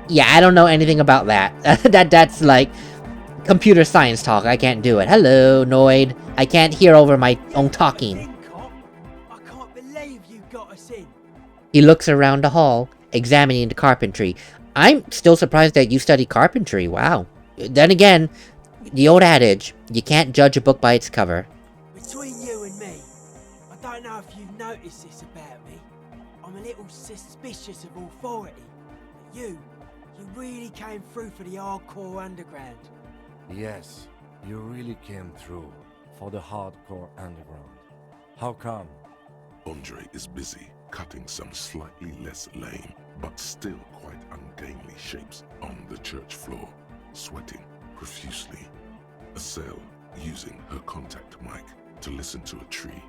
Yeah, I don't know anything about that. That's like computer science talk. I can't do it. Hello, Noid. I can't hear over my own talking. I can't believe you got us in. He looks around the hall, examining the carpentry. I'm still surprised that you study carpentry. Wow. Then again, the old adage, you can't judge a book by its cover. Between you and me, I don't know if you've noticed this about me. I'm a little suspicious of authority. But you really came through for the hardcore underground. Yes, you really came through for the hardcore underground. How come? Andre is busy cutting some slightly less lame, but still quite ungainly shapes on the church floor, sweating profusely. Estelle using her contact mic to listen to a tree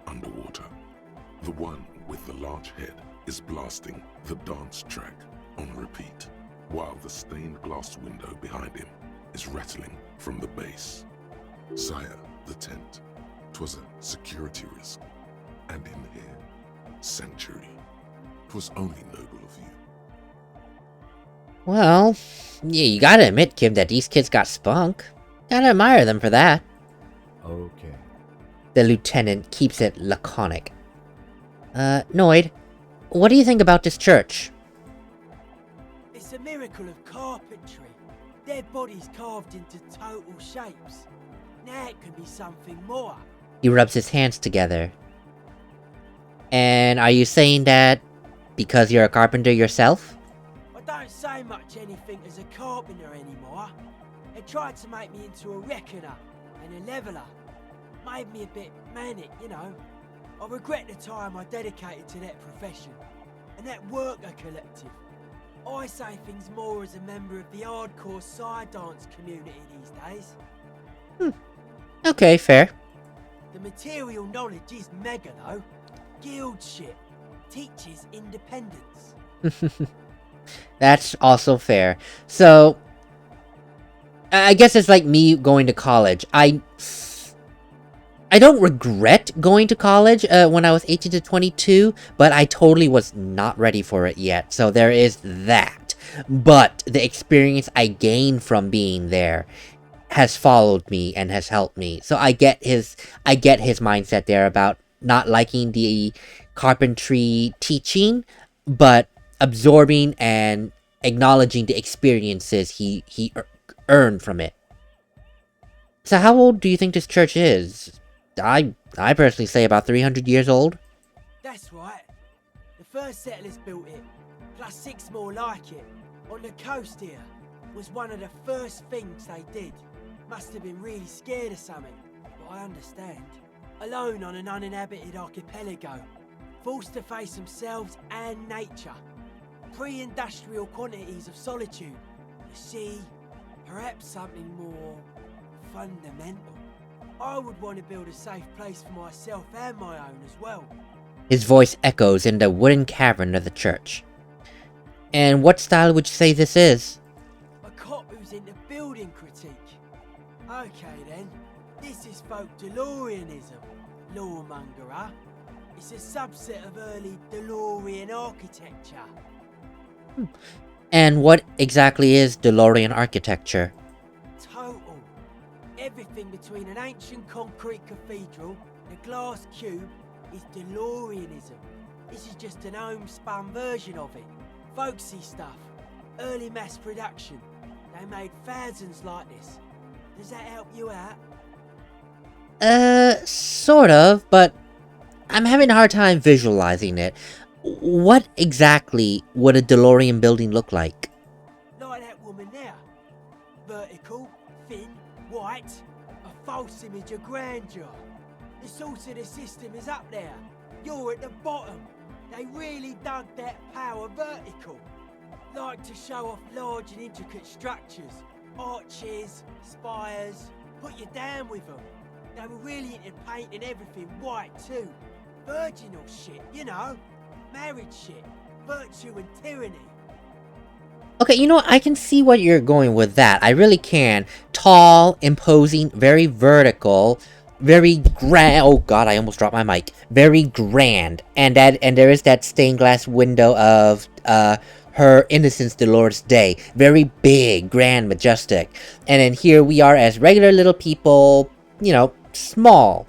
underwater. The one with the large head is blasting the dance track on repeat, while the stained glass window behind him is rattling from the bass. Sire, the tent. 'Twas a security risk. And in here, sanctuary. 'Twas only noble of you. Well, yeah, you gotta admit, Kim, that these kids got spunk. Gotta admire them for that. Okay. The lieutenant keeps it laconic. Noid, what do you think about this church? It's a miracle of carpentry. Dead bodies carved into total shapes. Now it can be something more. He rubs his hands together. And are you saying that because you're a carpenter yourself? I don't say much anything as a carpenter anymore. They tried to make me into a reckoner and a leveller. Made me a bit manic, you know. I regret the time I dedicated to that profession and that worker collective. I say things more as a member of the hardcore side dance community these days. Okay, fair. The material knowledge is mega though. Guild shit. Teaches independence. That's also fair. So, I guess it's like me going to college. I don't regret going to college when I was 18 to 22, but I totally was not ready for it yet. So there is that. But the experience I gained from being there has followed me and has helped me. So I get his mindset there about not liking the carpentry teaching, but absorbing and acknowledging the experiences he earned from it. So how old do you think this church is? I personally say about 300 years old. That's right. The first settlers built it, plus 6 more like it, on the coast here. Was one of the first things they did. Must have been really scared of something, but I understand. Alone on an uninhabited archipelago, forced to face themselves and nature. Pre-industrial quantities of solitude. You see, perhaps something more fundamental. I would want to build a safe place for myself and my own as well. His voice echoes in the wooden cavern of the church. And what style would you say this is? A cop who's into building critique. Okay then, this is folk DeLoreanism, lawmongerer. It's a subset of early DeLorean architecture. And what exactly is DeLorean architecture? Total. Everything between an ancient concrete cathedral and a glass cube is DeLoreanism. This is just an homespun version of it. Folksy stuff. Early mass production. They made thousands like this. Does that help you out? Sort of, but I'm having a hard time visualizing it. What exactly would a DeLorean building look like? Like that woman there. Vertical, thin, white. A false image of grandeur. The source of the system is up there. You're at the bottom. They really dug that power vertical. Like to show off large and intricate structures. Arches, spires. Put you down with them. They were really into painting everything white too. Virginal shit, you know. Marriage shit. Virtue and tyranny. Okay, you know what? I can see what you're going with that. I really can. Tall, imposing, very vertical, very grand. Oh god, I almost dropped my mic. Very grand. And there is that stained glass window of her Innocence Dolores Day. Very big, grand, majestic. And then here we are as regular little people, you know, small.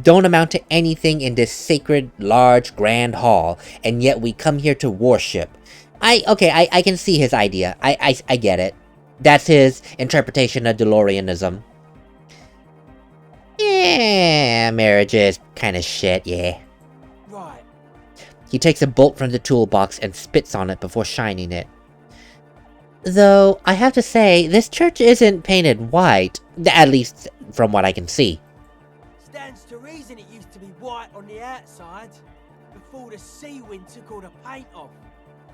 Don't amount to anything in this sacred, large, grand hall. And yet we come here to worship. I can see his idea. I get it. That's his interpretation of DeLoreanism. Yeah, marriage is kind of shit, yeah. Right. He takes a bolt from the toolbox and spits on it before shining it. Though, I have to say, this church isn't painted white, at least from what I can see. Stands to reason it used to be white on the outside, before the sea wind took all the paint off.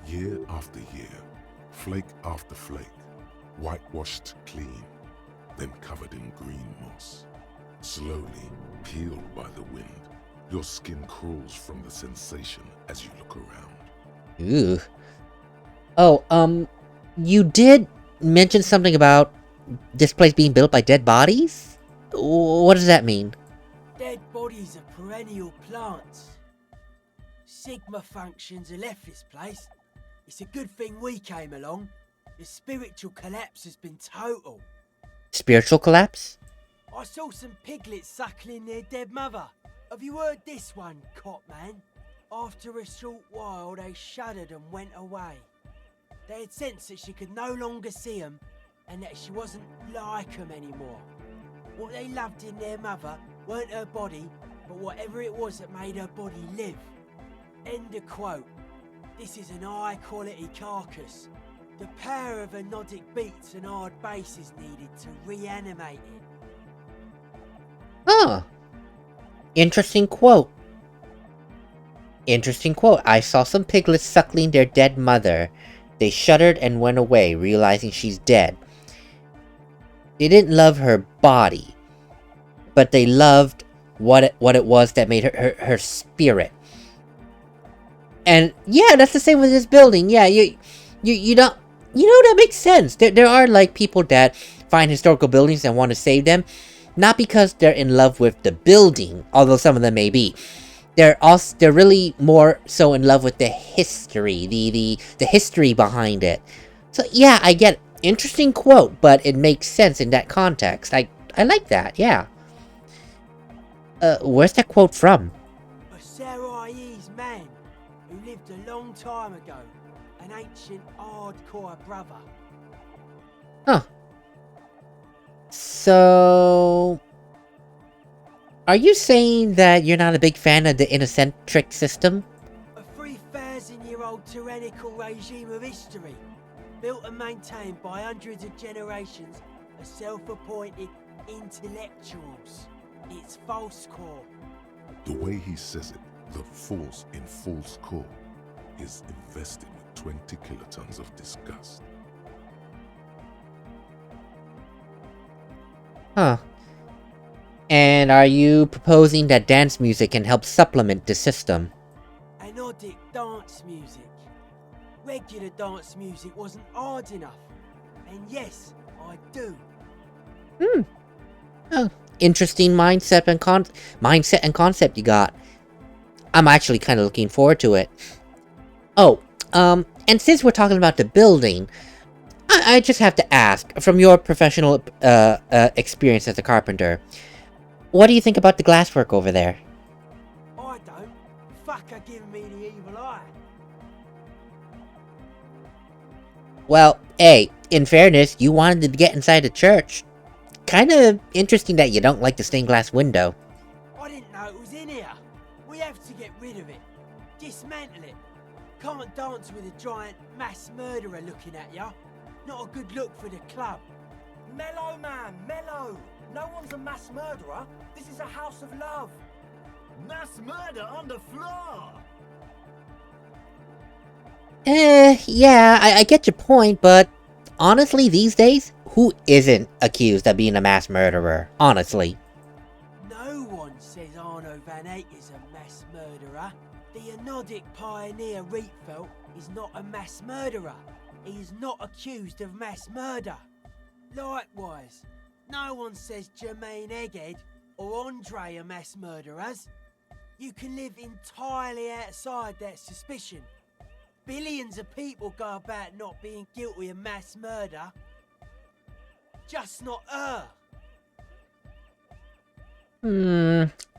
Year after year, flake after flake, whitewashed clean, then covered in green moss. Slowly peeled by the wind, your skin crawls from the sensation as you look around. Ooh. Oh, you did mention something about this place being built by dead bodies? What does that mean? Dead bodies are perennial plants. Sigma functions have left this place. It's a good thing we came along. The spiritual collapse has been total. Spiritual collapse? I saw some piglets suckling their dead mother. Have you heard this one, cop man? After a short while, they shuddered and went away. They had sensed that she could no longer see them, and that she wasn't like them anymore. What they loved in their mother weren't her body, but whatever it was that made her body live. End of quote. This is an high-quality carcass. The power of anodic beats and hard bass is needed to reanimate it. Huh. Interesting quote. Interesting quote. I saw some piglets suckling their dead mother. They shuddered and went away, realizing she's dead. They didn't love her body, but they loved what it was that made her spirit. And yeah, that's the same with this building. Yeah, you don't, that makes sense. There are like people that find historical buildings and want to save them, not because they're in love with the building, although some of them may be. They're really more so in love with the history, the history behind it. So yeah, I get it. Interesting quote, but it makes sense in that context. I like that, yeah. Where's that quote from? A Sarai-E's man who lived a long time ago, an ancient hardcore brother. Huh. So, are you saying that you're not a big fan of the inocentric system? A 3,000-year-old tyrannical regime of history, built and maintained by hundreds of generations of self-appointed intellectuals. It's false core. The way he says it, the force in false core is invested with 20 kilotons of disgust. Huh. And are you proposing that dance music can help supplement the system? Anodic dance music. Regular dance music wasn't hard enough. And yes, I do. Oh, interesting mindset and concept you got. I'm actually kind of looking forward to it. Oh, and since we're talking about the building, I just have to ask, from your professional experience as a carpenter, what do you think about the glasswork over there? I don't. Fuck are giving me the evil eye. Well, hey, in fairness, you wanted to get inside the church. Kinda interesting that you don't like the stained glass window. I didn't know it was in here. We have to get rid of it. Dismantle it. Can't dance with a giant mass murderer looking at ya. Not a good look for the club. Mellow, man, mellow. No one's a mass murderer. This is a house of love. Mass murder on the floor. Yeah, I get your point, but honestly, these days, who isn't accused of being a mass murderer? Honestly. No one says Arno van Eyck is a mass murderer. The anodic pioneer Rietveld is not a mass murderer. He is not accused of mass murder. Likewise, no one says Jermaine Egghead or Andre are mass murderers. You can live entirely outside that suspicion. Billions of people go about not being guilty of mass murder. Just not her.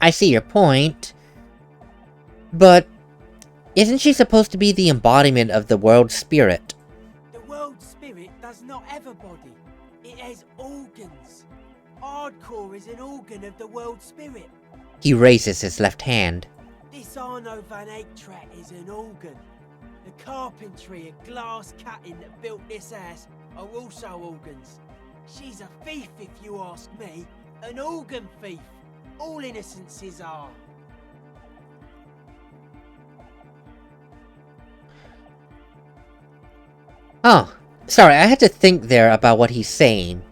I see your point. But isn't she supposed to be the embodiment of the world spirit? The world spirit does not have a body. It has organs. Hardcore is an organ of the world spirit. He raises his left hand. This Arno van Eyck track is an organ. The carpentry and glass cutting that built this house are also organs. She's a thief, if you ask me. An organ thief. All innocences are. Oh, sorry, I had to think there about what he's saying.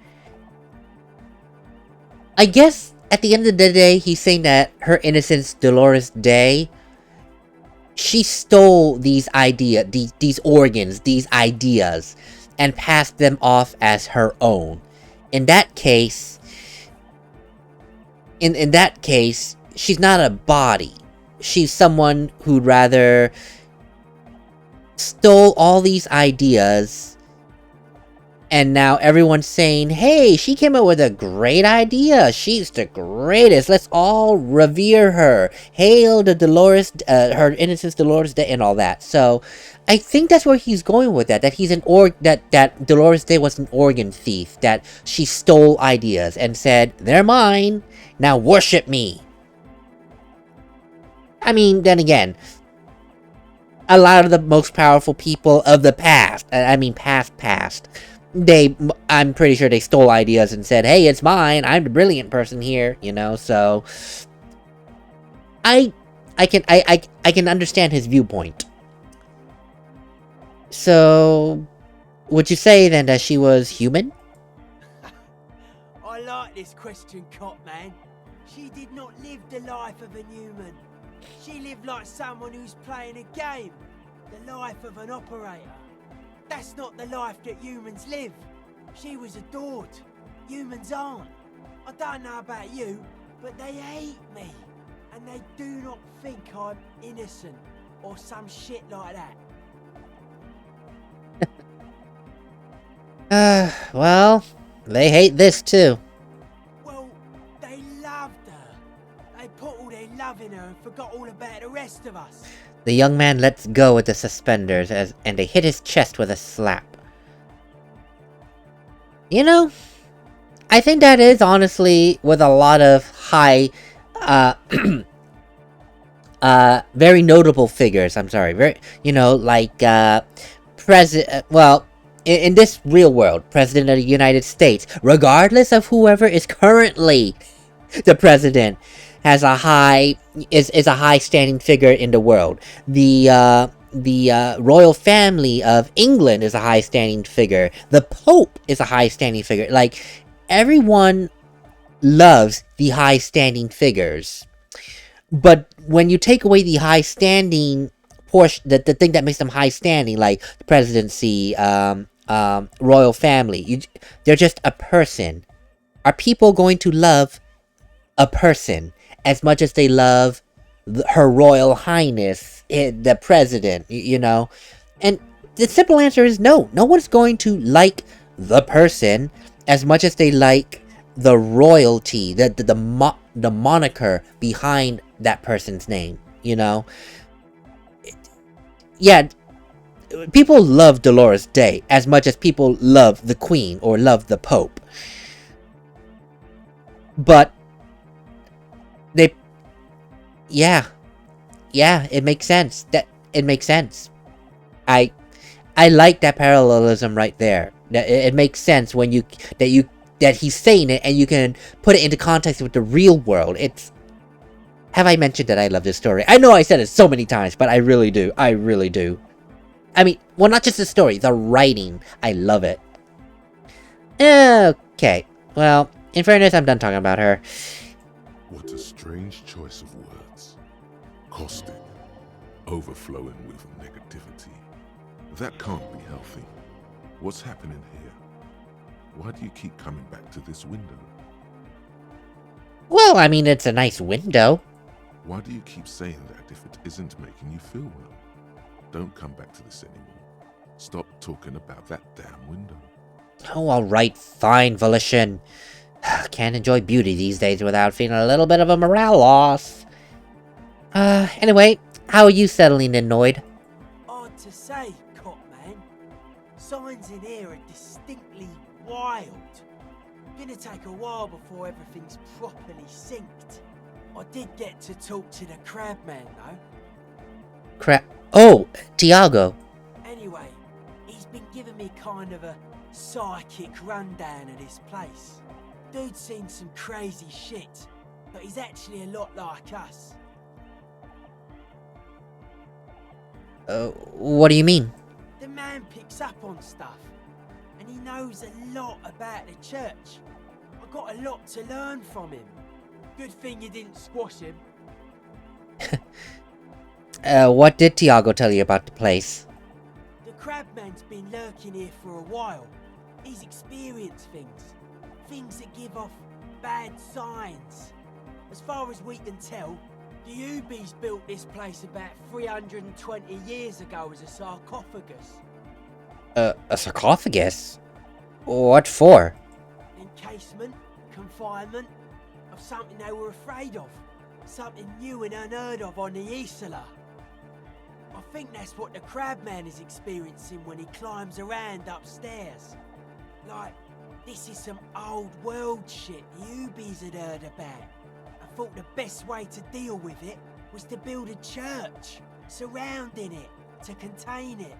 I guess, at the end of the day, he's saying that her innocence, Dolores Day, she stole these these organs, these ideas, and passed them off as her own. In that case, in that case, she's not a body. She's someone who'd rather stole all these ideas, and now everyone's saying, hey, she came up with a great idea. She's the greatest. Let's all revere her. Hail the Dolores, her innocence, Dolores Day, and all that. So, I think that's where he's going with that. That he's that Dolores Day was an organ thief. That she stole ideas and said, they're mine. Now worship me. I mean, then again, a lot of the most powerful people of the past, past, I'm pretty sure they stole ideas and said, hey, it's mine, I'm the brilliant person here, you know, so I can understand his viewpoint. So, would you say then that she was human? I like this question, Cop Man. She did not live the life of a human. She lived like someone who's playing a game. The life of an operator. That's not the life that humans live. She was adored. Humans aren't. I don't know about you, but they hate me. And they do not think I'm innocent or some shit like that. Well, they hate this too. Well, they loved her. They put all their love in her and forgot all about the rest of us. The young man lets go with the suspenders and they hit his chest with a slap. You know, I think that is honestly with a lot of high, very notable figures. I'm sorry, very, you know, like, in this real world, President of the United States, regardless of whoever is currently the president, has a is a high standing figure in the world. The royal family of England is a high standing figure. The Pope is a high standing figure. Like, everyone loves the high standing figures. But when you take away the high standing portion, the thing that makes them high standing, like the presidency, royal family, they're just a person. Are people going to love a person as much as they love Her Royal Highness, the president, you know? And the simple answer is no. No one's going to like the person as much as they like the royalty, the moniker behind that person's name, you know? Yeah, people love Dolores Day as much as people love the Queen or love the Pope. But yeah, it makes sense. It makes sense. I like that parallelism right there. It makes sense when that he's saying it and you can put it into context with the real world. Have I mentioned that I love this story? I know I said it so many times, but I really do. I really do. I mean, well, not just the story, the writing. I love it. Okay. Well, in fairness, I'm done talking about her. What a strange choice of words. Caustic, overflowing with negativity. That can't be healthy. What's happening here? Why do you keep coming back to this window? Well, I mean, it's a nice window. Why do you keep saying that if it isn't making you feel well? don't come back to this anymore. Stop talking about that damn window. Oh, alright, fine, Volition. Can't enjoy beauty these days without feeling a little bit of a morale loss. Anyway, how are you settling in, Noid? Hard to say, Cop Man. Signs in here are distinctly wild. Gonna take a while before everything's properly synced. I did get to talk to the Crabman though. Oh, Tiago. Anyway, he's been giving me kind of a psychic rundown of this place. Dude's seen some crazy shit, but he's actually a lot like us. What do you mean? The man picks up on stuff, and he knows a lot about the church. I got a lot to learn from him. Good thing you didn't squash him. What did Tiago tell you about the place? The Crabman's been lurking here for a while. He's experienced things. Things that give off bad signs. As far as we can tell, the Ubies built this place about 320 years ago as a sarcophagus. A sarcophagus? What for? Encasement, confinement, of something they were afraid of. Something new and unheard of on the Isla. I think that's what the Crabman is experiencing when he climbs around upstairs. Like, this is some old world shit the Ubies had heard about. I thought the best way to deal with it was to build a church, surrounding it, to contain it.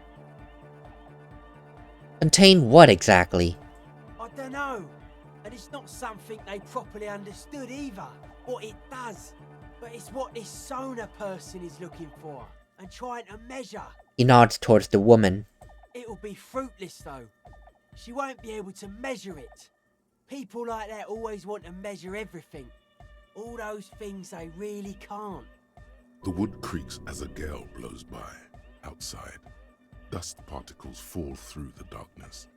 Contain what exactly? I don't know, and it's not something they properly understood either, what it does. But it's what this Sona person is looking for, and trying to measure. He nods towards the woman. It'll be fruitless though. She won't be able to measure it. People like that always want to measure everything. All those things they really can't. The wood creaks as a gale blows by. Outside, dust particles fall through the darkness,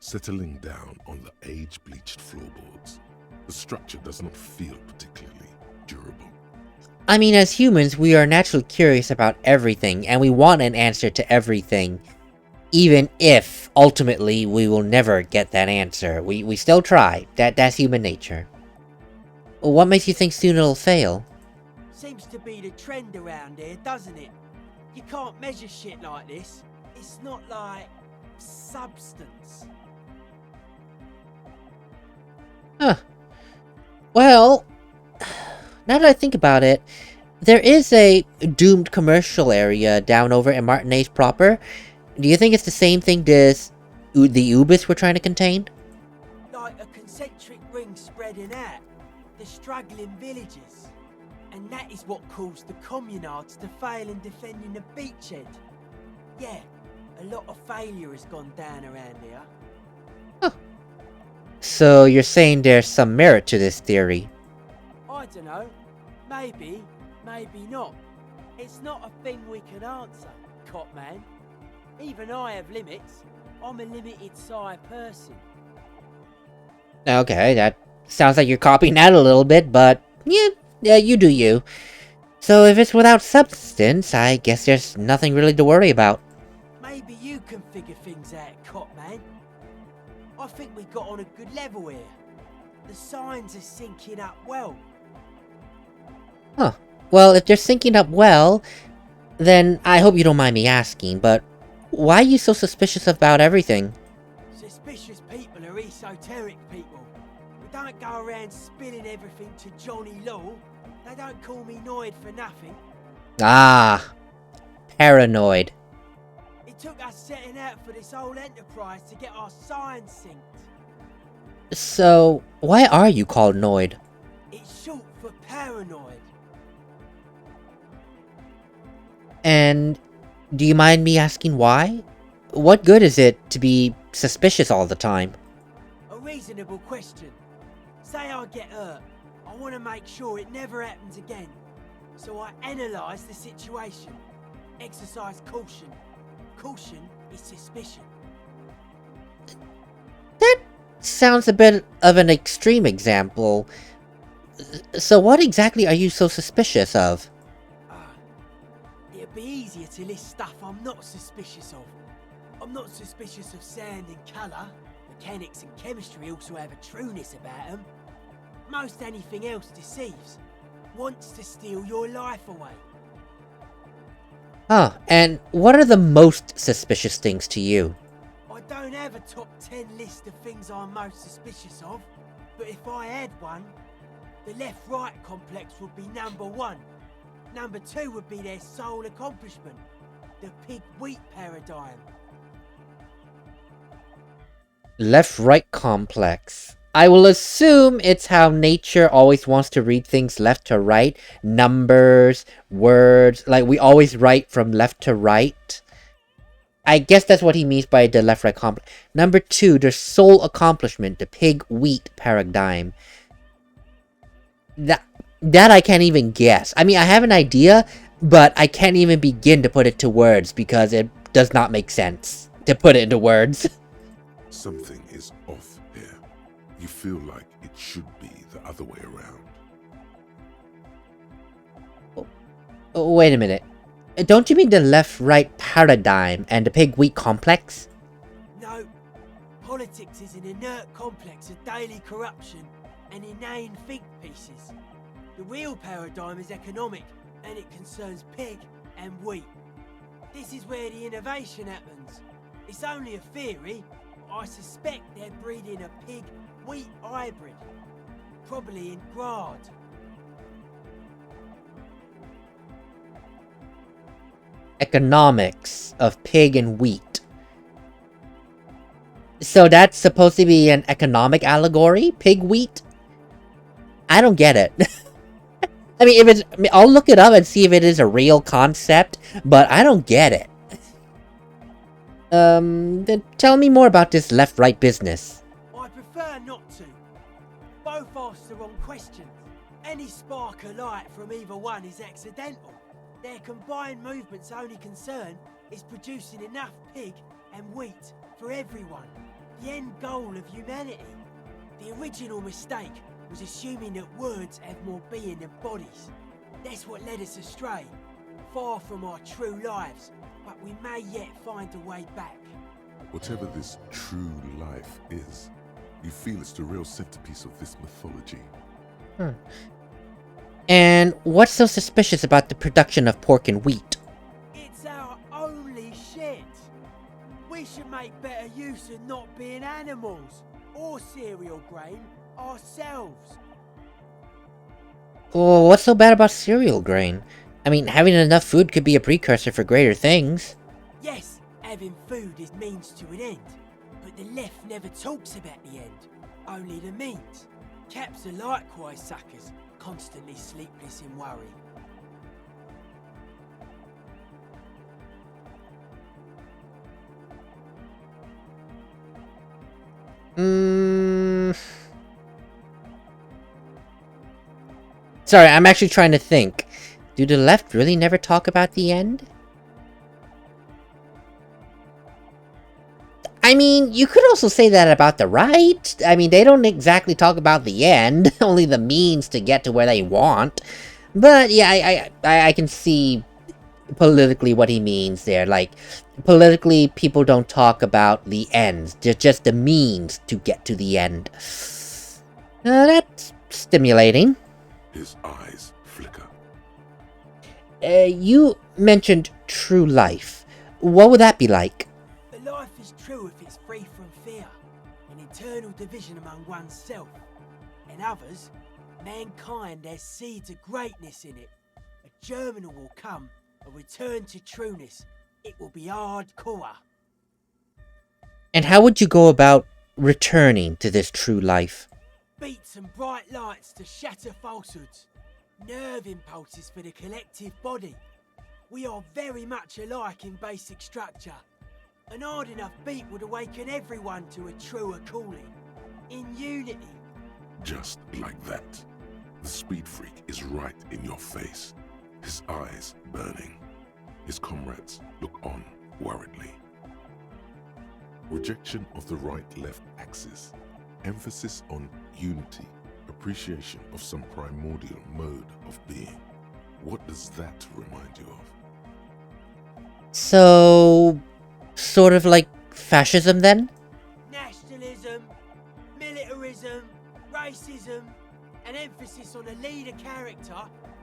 settling down on the age-bleached floorboards. The structure does not feel particularly durable. I mean, as humans, we are naturally curious about everything, and we want an answer to everything. Even if, ultimately, we will never get that answer. We still try. That's human nature. What makes you think soon it'll fail? Seems to be the trend around here, doesn't it? You can't measure shit like this. It's not like substance. Huh. Well, now that I think about it, there is a doomed commercial area down over in Martinez proper. Do you think it's the same thing as the Ubis we're trying to contain? Like a concentric ring spreading out, the struggling villages. And that is what caused the communards to fail in defending the beachhead. Yeah, a lot of failure has gone down around here. Huh. So you're saying there's some merit to this theory? I don't know. Maybe, maybe not. It's not a thing we can answer, Cop Man. Even I have limits. I'm a limited-size person. Okay, that sounds like you're copying that a little bit, but yeah, you do you. So if it's without substance, I guess there's nothing really to worry about. Maybe you can figure things out, Cop Man. I think we got on a good level here. The signs are syncing up well. Huh. Well, if they're syncing up well, then I hope you don't mind me asking, but why are you so suspicious about everything? Suspicious people are esoteric people. We don't go around spilling everything to Johnny Law. They don't call me Noid for nothing. Ah, paranoid. It took us setting out for this whole enterprise to get our signs synced. So, why are you called Noid? It's short for paranoid. And do you mind me asking why? What good is it to be suspicious all the time? A reasonable question. Say I get hurt. I want to make sure it never happens again. So I analyse the situation. Exercise caution. Caution is suspicion. That sounds a bit of an extreme example. So what exactly are you so suspicious of? It'd be easier to list stuff I'm not suspicious of. I'm not suspicious of sound and colour. Mechanics and chemistry also have a trueness about them. Most anything else deceives. Wants to steal your life away. Huh, and what are the most suspicious things to you? I don't have a top 10 list of things I'm most suspicious of, but if I had one, the left-right complex would be number 1. Number 2 would be their sole accomplishment, the pig-wheat paradigm. Left-right complex. I will assume it's how nature always wants to read things left to right. Numbers, words, like we always write from left to right. I guess that's what he means by the left-right complex. Number 2, their sole accomplishment, the pig-wheat paradigm. That I can't even guess. I mean, I have an idea, but I can't even begin to put it to words because it does not make sense to put it into words. Something is off here. You feel like it should be the other way around. Oh, wait a minute. Don't you mean the left-right paradigm and the pig-wheat complex? No. Politics is an inert complex of daily corruption and inane think pieces. The real paradigm is economic, and it concerns pig and wheat. This is where the innovation happens. It's only a theory. I suspect they're breeding a pig-wheat hybrid. Probably in Grad. Economics of pig and wheat. So that's supposed to be an economic allegory? Pig wheat? I don't get it. I mean, I'll look it up and see if it is a real concept, but I don't get it. Then tell me more about this left-right business. I prefer not to. Both ask the wrong questions. Any spark of light from either one is accidental. Their combined movement's only concern is producing enough pig and wheat for everyone. The end goal of humanity. The original mistake was assuming that words have more being than bodies. That's what led us astray. Far from our true lives, but we may yet find a way back. Whatever this true life is, you feel it's the real centerpiece of this mythology. And what's so suspicious about the production of pork and wheat? It's our only shit. We should make better use of not being animals or cereal grain ourselves. Well, what's so bad about cereal grain? I mean, having enough food could be a precursor for greater things. Yes, having food is means to an end, but the left never talks about the end, only the means. Caps are likewise suckers, constantly sleepless in worry. Sorry, I'm actually trying to think. Do the left really never talk about the end? I mean, you could also say that about the right. I mean, they don't exactly talk about the end, only the means to get to where they want. But yeah, I can see politically what he means there. Like, politically, people don't talk about the ends, just the means to get to the end. That's stimulating. His eyes flicker. You mentioned true life. What would that be like? A life is true if it's free from fear, an internal division among oneself. In others, mankind has seeds of greatness in it. A germinal will come, a return to trueness. It will be hardcore. And how would you go about returning to this true life? Beats and bright lights to shatter falsehoods. Nerve impulses for the collective body. We are very much alike in basic structure. An hard enough beat would awaken everyone to a truer calling. In unity. Just like that. The speed freak is right in your face. His eyes burning. His comrades look on worriedly. Rejection of the right-left axis. Emphasis on unity. Appreciation of some primordial mode of being. What does that remind you of? So, sort of like fascism then? Nationalism, militarism, racism, and emphasis on a leader character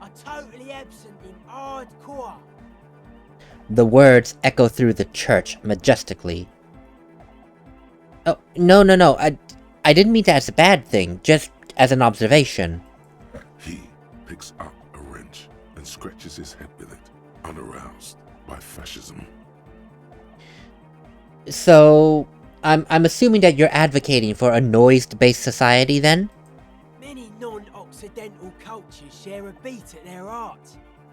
are totally absent in hardcore. The words echo through the church majestically. Oh, no. I didn't mean that as a bad thing, just as an observation. He picks up a wrench and scratches his head with it, unaroused by fascism. So, I'm assuming that you're advocating for a noise-based society then? Many non-Occidental cultures share a beat at their art.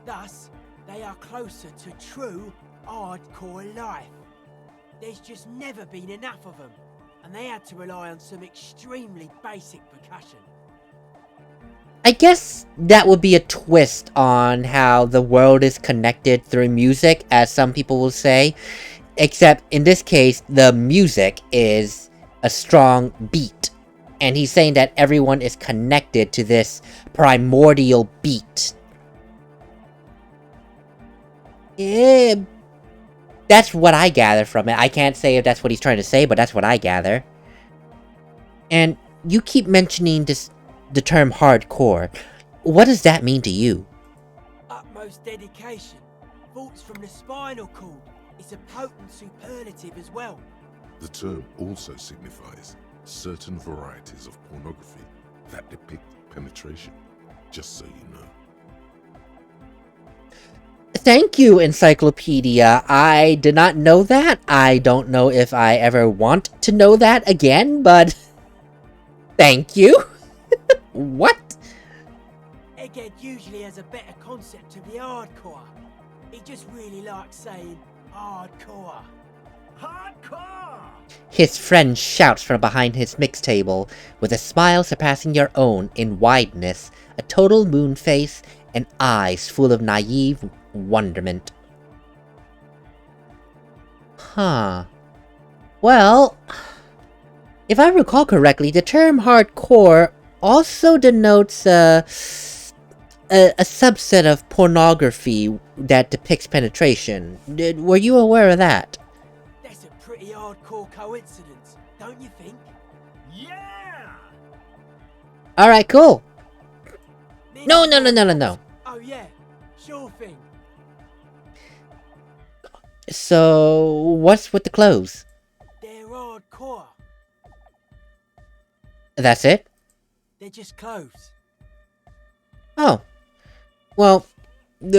Thus, they are closer to true hardcore life. There's just never been enough of them, and they had to rely on some extremely basic percussion. I guess that would be a twist on how the world is connected through music, as some people will say. Except, in this case, the music is a strong beat. And he's saying that everyone is connected to this primordial beat. That's what I gather from it. I can't say if that's what he's trying to say, but that's what I gather. And you keep mentioning the term hardcore. What does that mean to you? Utmost dedication, thoughts from the spinal cord. It's a potent superlative as well. The term also signifies certain varieties of pornography that depict penetration, just so you know. Thank you, Encyclopedia. I did not know that. I don't know if I ever want to know that again, but thank you. What? Egghead usually has a better concept of the hardcore. He just really likes saying hardcore. Hardcore! His friend shouts from behind his mix table, with a smile surpassing your own in wideness, a total moon face, and eyes full of naive wonderment. Huh. Well, if I recall correctly, the term hardcore also denotes a subset of pornography that depicts penetration. Were you aware of that? That's a pretty hardcore coincidence, don't you think? Yeah! Alright, cool. No. Oh yeah, sure thing. So, what's with the clothes? They're hardcore. That's it? They're just clothes. Oh. Well,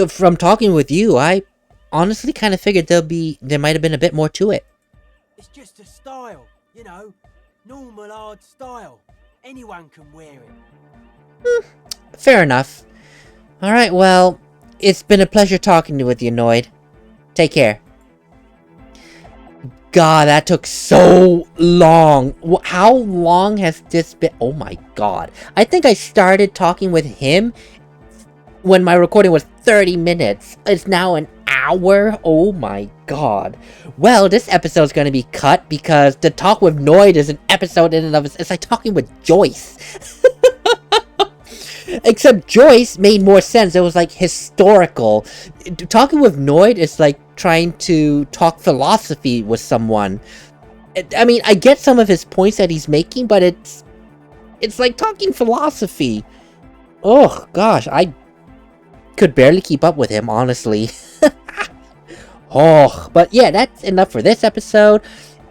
from talking with you, I honestly kind of figured there might have been a bit more to it. It's just a style, you know, normal hard style. Anyone can wear it. Fair enough. Alright, well, it's been a pleasure talking with you, Noid. Take care. God, that took so long. How long has this been? Oh my god. I think I started talking with him when my recording was 30 minutes. It's now an hour? Oh my god. Well, this episode's gonna be cut because the talk with Noid is an episode in and of itself. It's like talking with Joyce. Except Joyce made more sense. It was like historical. Talking with Noid is like trying to talk philosophy with someone. I mean, I get some of his points that he's making, but it's like talking philosophy. Oh gosh, I could barely keep up with him, honestly. Oh, but yeah, that's enough for this episode.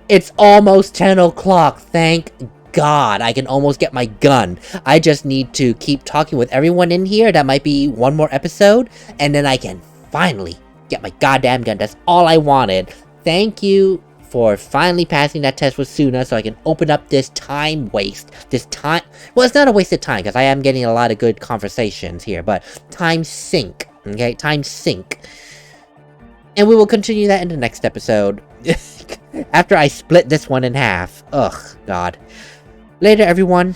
It's almost 10 o'clock, thank God. I can almost get my gun. I just need to keep talking with everyone in here. That might be one more episode, and then I can finally get my goddamn gun. That's all I wanted. Thank you for finally passing that test with Suna so I can open up this time waste. Well, it's not a waste of time because I am getting a lot of good conversations here, but time sink. Okay, time sink. And we will continue that in the next episode. After I split this one in half. Ugh, God. Later, everyone.